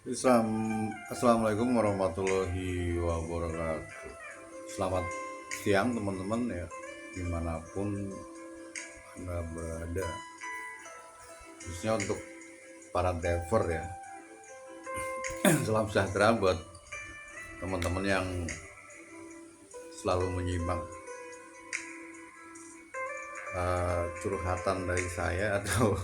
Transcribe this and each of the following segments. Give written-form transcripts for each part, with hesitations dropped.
Assalamualaikum warahmatullahi wabarakatuh. Selamat siang teman-teman ya, dimanapun Anda berada. Khususnya untuk para driver ya. Salam sejahtera buat teman-teman yang selalu menyimak curhatan dari saya atau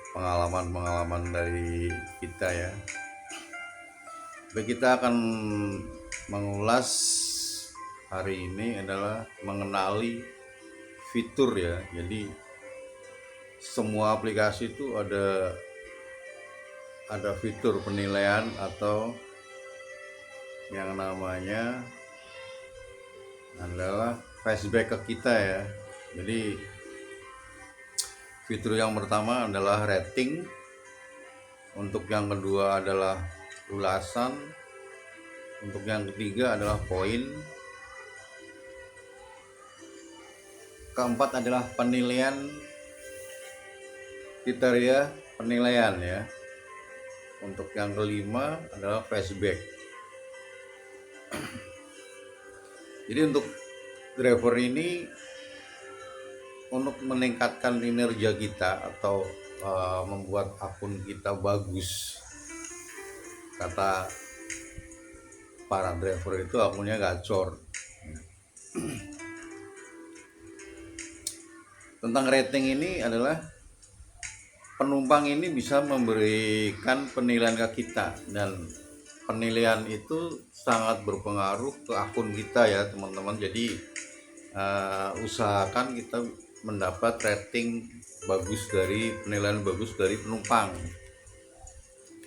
pengalaman-pengalaman dari kita ya. Baik, kita akan mengulas hari ini adalah mengenali fitur ya. Jadi semua aplikasi itu ada fitur penilaian atau yang namanya adalah flashback ke kita ya. Jadi fitur yang pertama adalah rating, untuk yang kedua adalah ulasan, untuk yang ketiga adalah poin, keempat adalah penilaian, kriteria penilaian ya, untuk yang kelima adalah flashback. Jadi untuk driver ini untuk meningkatkan kinerja kita atau membuat akun kita bagus, kata para driver itu akunnya gacor. Tentang rating ini adalah penumpang ini bisa memberikan penilaian ke kita, dan penilaian itu sangat berpengaruh ke akun kita ya teman-teman. Jadi usahakan kita mendapat rating bagus, dari penilaian bagus dari penumpang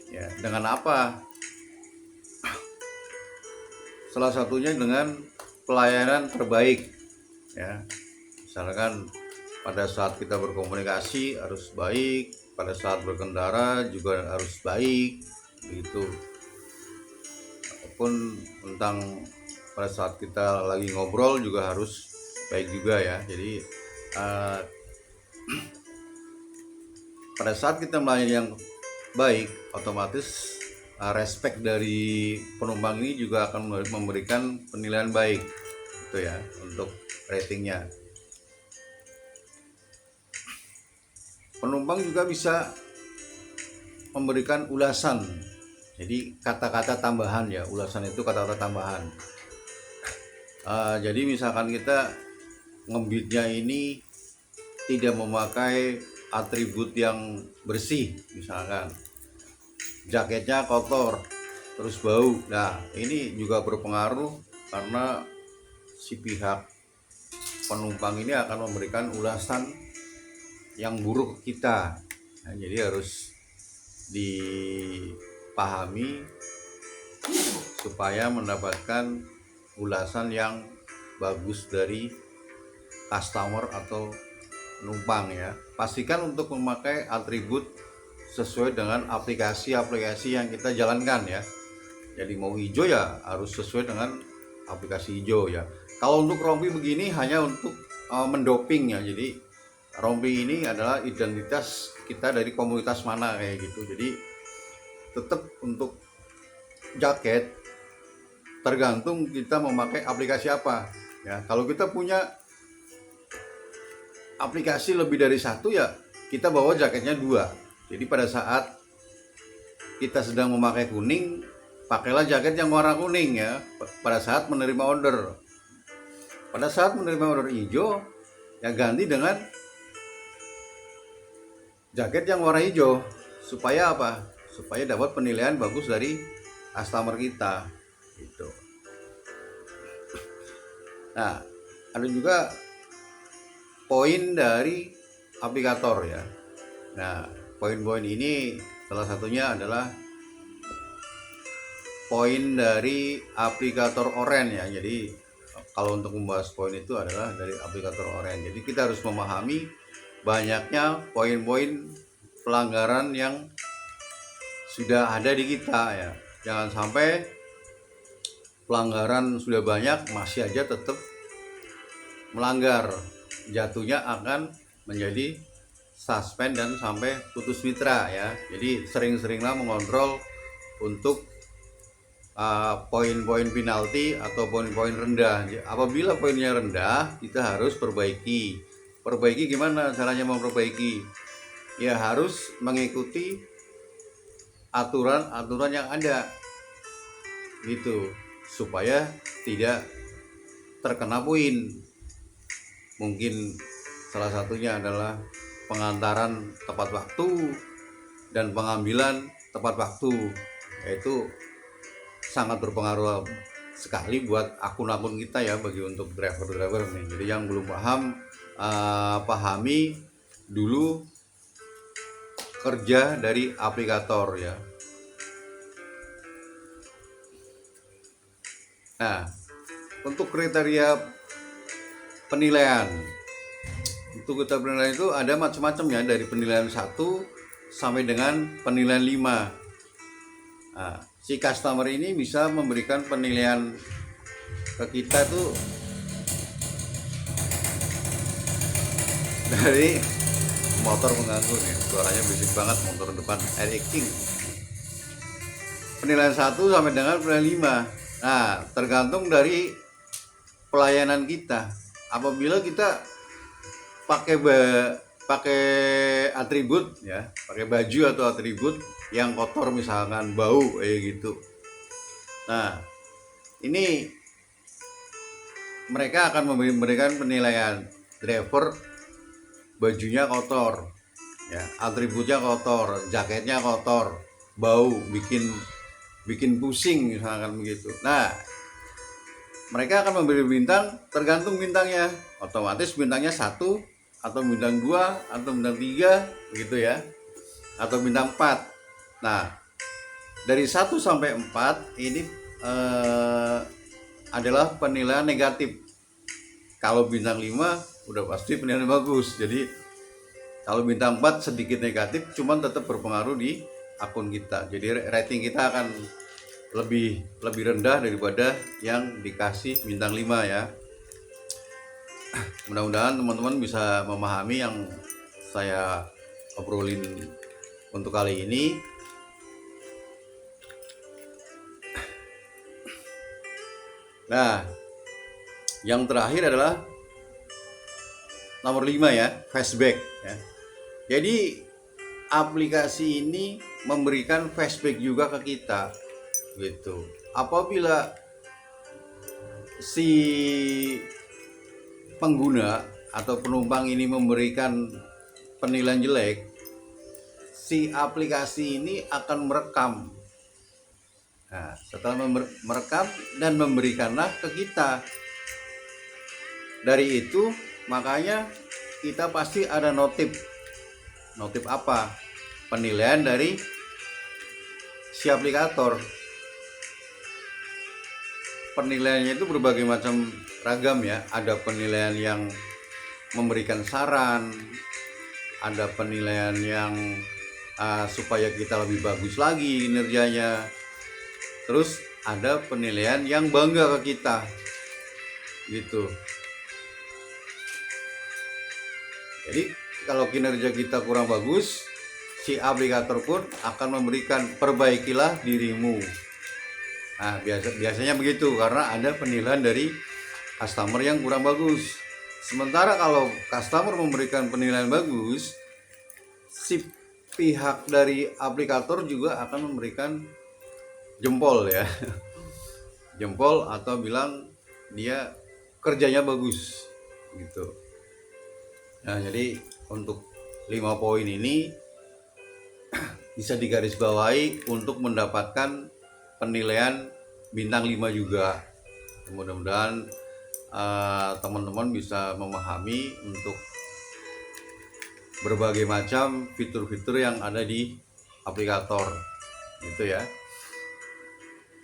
ya. Dengan apa? Salah satunya dengan pelayanan terbaik ya. Misalkan pada saat kita berkomunikasi harus baik, pada saat berkendara juga harus baik begitu, ataupun tentang pada saat kita lagi ngobrol juga harus baik juga ya. Jadi pada saat kita melayani yang baik, otomatis respect dari penumpang ini juga akan memberikan penilaian baik itu ya untuk ratingnya. Penumpang juga bisa memberikan ulasan, jadi kata-kata tambahan ya. Ulasan itu kata-kata tambahan. Jadi misalkan kita ngebitnya ini tidak memakai atribut yang bersih, misalkan jaketnya kotor terus bau, nah ini juga berpengaruh karena si pihak penumpang ini akan memberikan ulasan yang buruk ke kita. Nah, jadi harus dipahami supaya mendapatkan ulasan yang bagus dari customer atau penumpang ya. Pastikan untuk memakai atribut sesuai dengan aplikasi-aplikasi yang kita jalankan ya. Jadi mau hijau ya harus sesuai dengan aplikasi hijau ya. Kalau untuk rompi begini hanya untuk mendoping ya. Jadi rompi ini adalah identitas kita dari komunitas mana kayak gitu. Jadi tetap untuk jaket tergantung kita memakai aplikasi apa ya. Kalau kita punya aplikasi lebih dari satu ya kita bawa jaketnya dua. Jadi pada saat kita sedang memakai kuning, pakailah jaket yang warna kuning ya pada saat menerima order. Pada saat menerima order hijau ya ganti dengan jaket yang warna hijau. Supaya apa? Supaya dapat penilaian bagus dari customer kita gitu. Nah, ada juga poin dari aplikator ya. Nah, poin-poin ini salah satunya adalah poin dari aplikator oren ya. Jadi kalau untuk membahas poin itu adalah dari aplikator oren. Jadi kita harus memahami banyaknya poin-poin pelanggaran yang sudah ada di kita ya. Jangan sampai pelanggaran sudah banyak masih aja tetap melanggar, jatuhnya akan menjadi suspend dan sampai putus mitra ya. Jadi sering-seringlah mengontrol untuk poin-poin penalti atau poin-poin rendah. Apabila poinnya rendah, kita harus perbaiki. Perbaiki gimana caranya memperbaiki? Ya harus mengikuti aturan-aturan yang ada gitu, supaya tidak terkena poin. Mungkin salah satunya adalah pengantaran tepat waktu dan pengambilan tepat waktu, yaitu sangat berpengaruh sekali buat akun-akun kita ya, bagi untuk driver-driver nih. Jadi yang belum paham, pahami dulu kerja dari aplikator ya. Nah, untuk kriteria penilaian, untuk kriteria penilaian itu ada macam-macam ya, dari penilaian 1 sampai dengan penilaian 5. Nah, si customer ini bisa memberikan penilaian ke kita tuh dari motor mengganggu nih, suaranya berisik banget motor depan Air King. Penilaian 1 sampai dengan penilaian 5. Nah, tergantung dari pelayanan kita. Apabila kita pakai atribut ya, pakai baju atau atribut yang kotor, misalkan bau gitu. Nah, ini mereka akan memberikan penilaian, driver bajunya kotor ya, atributnya kotor, jaketnya kotor, bau, bikin pusing misalkan begitu. Nah, mereka akan memberi bintang tergantung bintangnya. Otomatis bintangnya 1 atau bintang 2 atau bintang 3 begitu ya, atau bintang 4. Nah, dari 1 sampai 4 ini adalah penilaian negatif. Kalau bintang 5 udah pasti penilaian bagus. Jadi kalau bintang 4 sedikit negatif, cuman tetap berpengaruh di akun kita. Jadi rating kita akan lebih rendah daripada yang dikasih bintang 5 ya. Mudah-mudahan teman-teman bisa memahami yang saya obrolin untuk kali ini. Nah, yang terakhir adalah nomor 5 ya, flashback ya. Jadi aplikasi ini memberikan flashback juga ke kita gitu. Apabila si pengguna atau penumpang ini memberikan penilaian jelek, si aplikasi ini akan merekam. Nah, setelah merekam dan memberikanlah ke kita. Dari itu makanya kita pasti ada notif apa? Penilaian dari si aplikator. Penilaiannya itu berbagai macam ragam ya. Ada penilaian yang memberikan saran, ada penilaian yang supaya kita lebih bagus lagi kinerjanya. Terus ada penilaian yang bangga ke kita gitu. Jadi kalau kinerja kita kurang bagus, si aplikator pun akan memberikan perbaikilah dirimu. Nah, biasanya begitu, karena ada penilaian dari customer yang kurang bagus. Sementara kalau customer memberikan penilaian bagus, si pihak dari aplikator juga akan memberikan jempol ya. Jempol atau bilang dia kerjanya bagus gitu. Nah, jadi untuk 5 poin ini bisa digarisbawahi untuk mendapatkan penilaian bintang 5 juga. Mudah-mudahan teman-teman bisa memahami untuk berbagai macam fitur-fitur yang ada di aplikator gitu ya.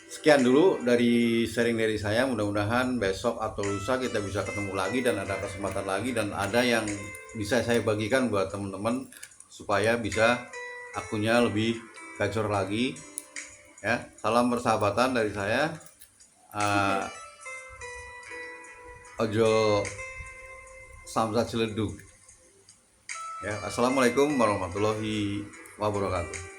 Sekian dulu dari sharing dari saya. Mudah-mudahan besok atau lusa kita bisa ketemu lagi dan ada kesempatan lagi dan ada yang bisa saya bagikan buat teman-teman supaya bisa akunnya lebih gacor lagi ya. Salam persahabatan dari saya. Ojo samsat ciledug. Ya, assalamualaikum warahmatullahi wabarakatuh.